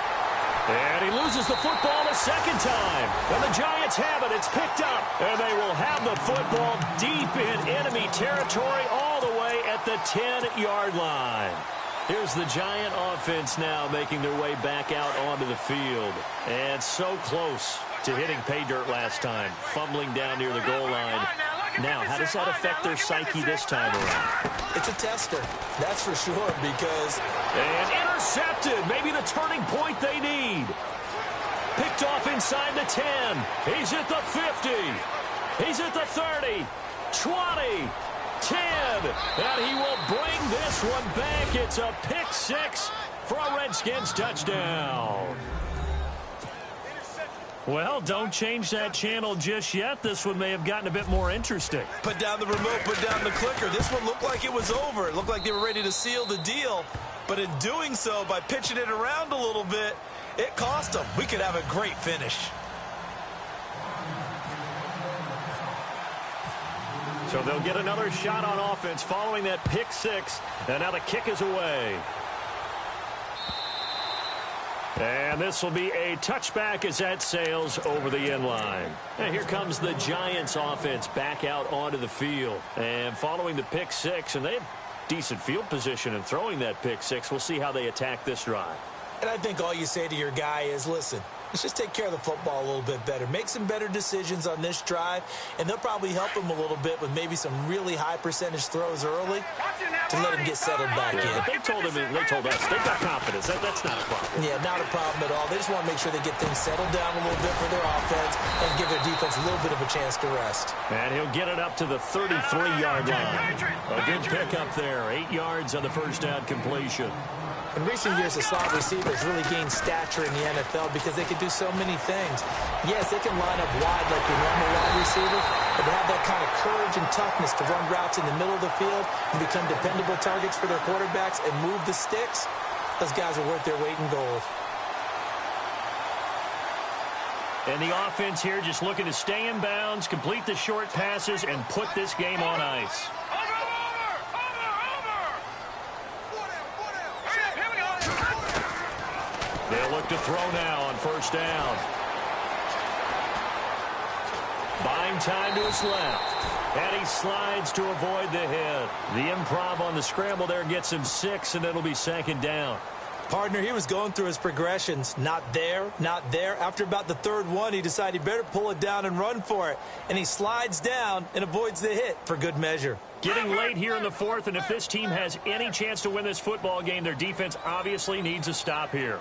And he loses the football a 2nd time. And the Giants have it. It's picked up. And they will have the football deep in enemy territory all the way at the 10-yard line. Here's the Giant offense now making their way back out onto the field. And so close to hitting pay dirt last time, fumbling down near the goal line. Now, how does that affect their psyche this time around? It's a tester, that's for sure, because... And intercepted, maybe the turning point they need. Picked off inside the 10. He's at the 50. He's at the 30, 20, 10. And he will bring this one back. It's a pick 6 for a Redskins touchdown. Well, don't change that channel just yet. This one may have gotten a bit more interesting. Put down the remote, put down the clicker. This one looked like it was over. It looked like they were ready to seal the deal. But in doing so, by pitching it around a little bit, it cost them. We could have a great finish. So they'll get another shot on offense following that pick 6. And now the kick is away. And this will be a touchback as that sails over the end line. And here comes the Giants offense back out onto the field. And following the pick 6, and they have decent field position in throwing that pick 6. We'll see how they attack this drive. And I think all you say to your guy is, listen, let's just take care of the football a little bit better. Make some better decisions on this drive, and they'll probably help him a little bit with maybe some really high percentage throws early to let him get settled back in. But they told us they've got confidence. That's not a problem. Yeah, not a problem at all. They just want to make sure they get things settled down a little bit for their offense and give their defense a little bit of a chance to rest. And he'll get it up to the 33-yard line. A good pickup there. 8 yards on the first down completion. In recent years, the slot receivers really gained stature in the NFL because they could do so many things. Yes, they can line up wide like your normal wide receiver, but to have that kind of courage and toughness to run routes in the middle of the field and become dependable targets for their quarterbacks and move the sticks, those guys are worth their weight in gold. And the offense here just looking to stay in bounds, complete the short passes, and put this game on ice. They'll look to throw now on first down. Buying time to his left. And he slides to avoid the hit. The improv on the scramble there gets him 6, and it'll be 2nd down. Partner, he was going through his progressions. Not there, not there. After about the 3rd one, he decided he better pull it down and run for it. And he slides down and avoids the hit for good measure. Getting late here in the 4th, and if this team has any chance to win this football game, their defense obviously needs a stop here.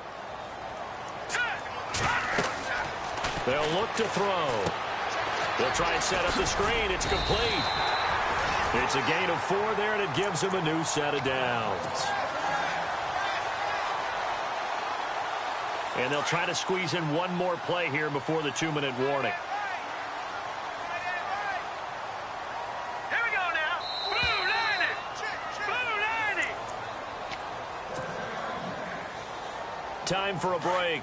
They'll look to throw. They'll try and set up the screen. It's complete. It's a gain of 4 there, and it gives them a new set of downs. And they'll try to squeeze in one more play here before the 2-minute warning. Time for a break.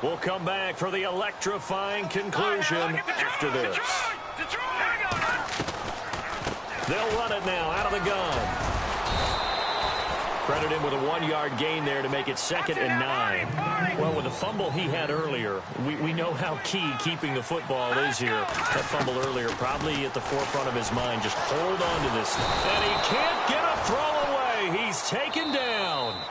We'll come back for the electrifying conclusion after this. They'll run it now out of the gun. Credit him with a 1-yard gain there to make it 2nd and 9. Well, with the fumble he had earlier, we know how key keeping the football is here. That fumble earlier probably at the forefront of his mind. Just hold on to this. And he can't get a throw away. He's taken down.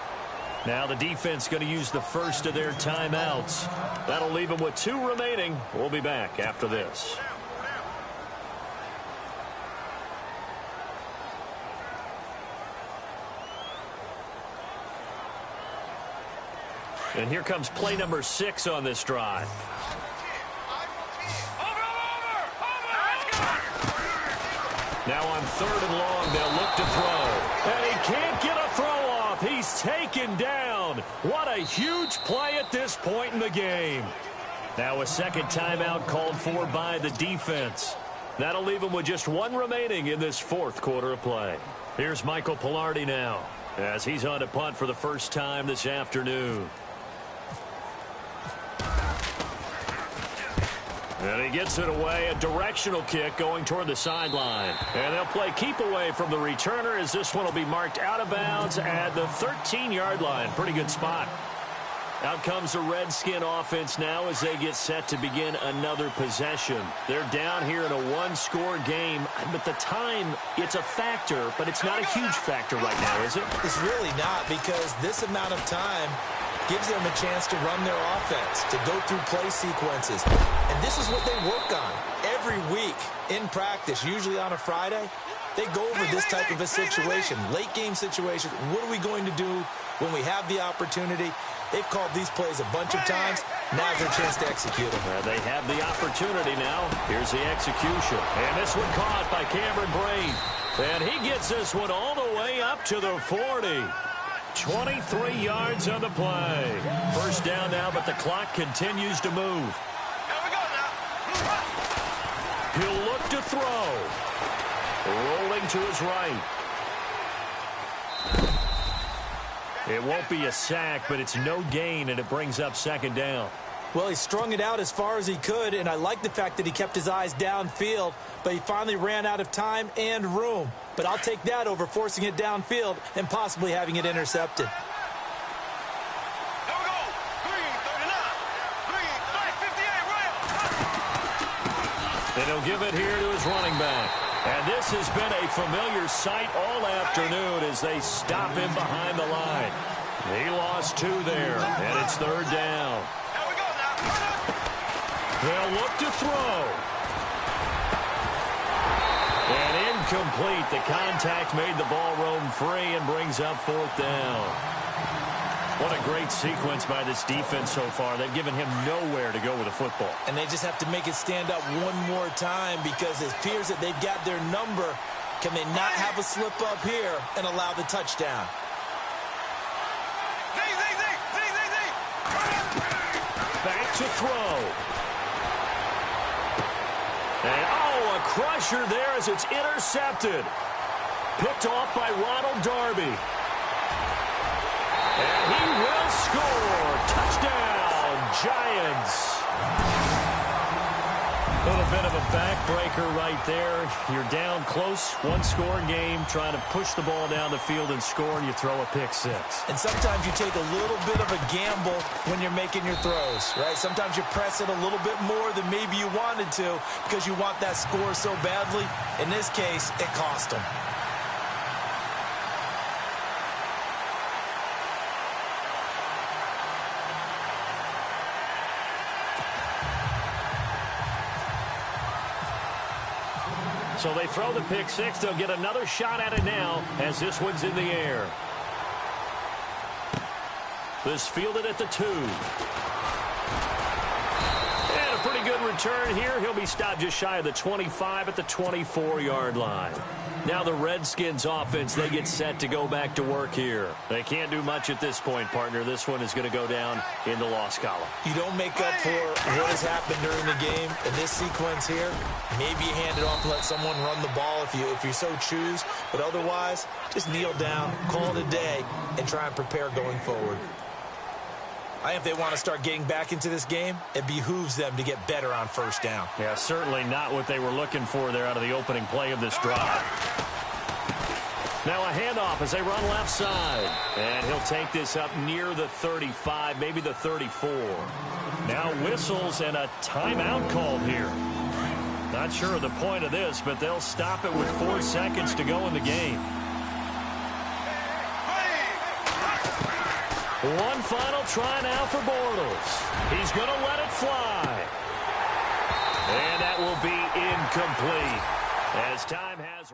Now the defense going to use the first of their timeouts. That'll leave them with 2 remaining. We'll be back after this. And here comes play number 6 on this drive. Now on 3rd and long, they'll look to throw. And he can't get a throw off. He's taken down. What a huge play at this point in the game. Now a second timeout called for by the defense. That'll leave them with just 1 remaining in this 4th quarter of play. Here's Michael Pilardi now as he's on to punt for the first time this afternoon. And he gets it away, a directional kick going toward the sideline. And they'll play keep away from the returner as this one will be marked out of bounds at the 13-yard line. Pretty good spot. Out comes the Redskin offense now as they get set to begin another possession. They're down here in a 1-score game, but the time, it's a factor, but it's not a huge factor right now, is it? It's really not, because this amount of time gives them a chance to run their offense, to go through play sequences. And this is what they work on every week in practice, usually on a Friday. They go over this type of a situation, late game situation. What are we going to do when we have the opportunity? They've called these plays a bunch of times. Now's their chance to execute them. They have the opportunity now. Here's the execution. And this one caught by Cameron Brain. And he gets this one all the way up to the 40. 23 yards on the play. First down now, but the clock continues to move. He'll look to throw. Rolling to his right. It won't be a sack, but it's no gain, and it brings up 2nd down. Well, he strung it out as far as he could, and I like the fact that he kept his eyes downfield, but he finally ran out of time and room. But I'll take that over forcing it downfield and possibly having it intercepted. And he'll give it here to his running back. And this has been a familiar sight all afternoon as they stop him behind the line. He lost 2 there, and it's 3rd down. They'll look to throw. And incomplete. The contact made the ball roam free and brings up 4th down. What a great sequence by this defense so far. They've given him nowhere to go with the football. And they just have to make it stand up one more time because it appears that they've got their number. Can they not have a slip up here and allow the touchdown? Back to throw. And, a crusher there as it's intercepted. Picked off by Ronald Darby. And he will score. Touchdown, Giants. A little bit of a backbreaker right there. You're down close, 1-score game, trying to push the ball down the field and score, and you throw a pick 6. And sometimes you take a little bit of a gamble when you're making your throws, right? Sometimes you press it a little bit more than maybe you wanted to because you want that score so badly. In this case, it cost them. So they throw the pick 6. They'll get another shot at it now as this one's in the air. This fielded at the 2. And a pretty good return here. He'll be stopped just shy of the 25 at the 24-yard line. Now the Redskins offense, they get set to go back to work here. They can't do much at this point, partner. This one is going to go down in the loss column. You don't make up for what has happened during the game in this sequence here. Maybe you hand it off and let someone run the ball if you so choose. But otherwise, just kneel down, call it a day, and try and prepare going forward. I think if they want to start getting back into this game, it behooves them to get better on first down. Yeah, certainly not what they were looking for there out of the opening play of this drive. Now a handoff as they run left side. And he'll take this up near the 35, maybe the 34. Now whistles and a timeout called here. Not sure of the point of this, but they'll stop it with 4 seconds to go in the game. One final try now for Bortles. He's going to let it fly. And that will be incomplete as time has...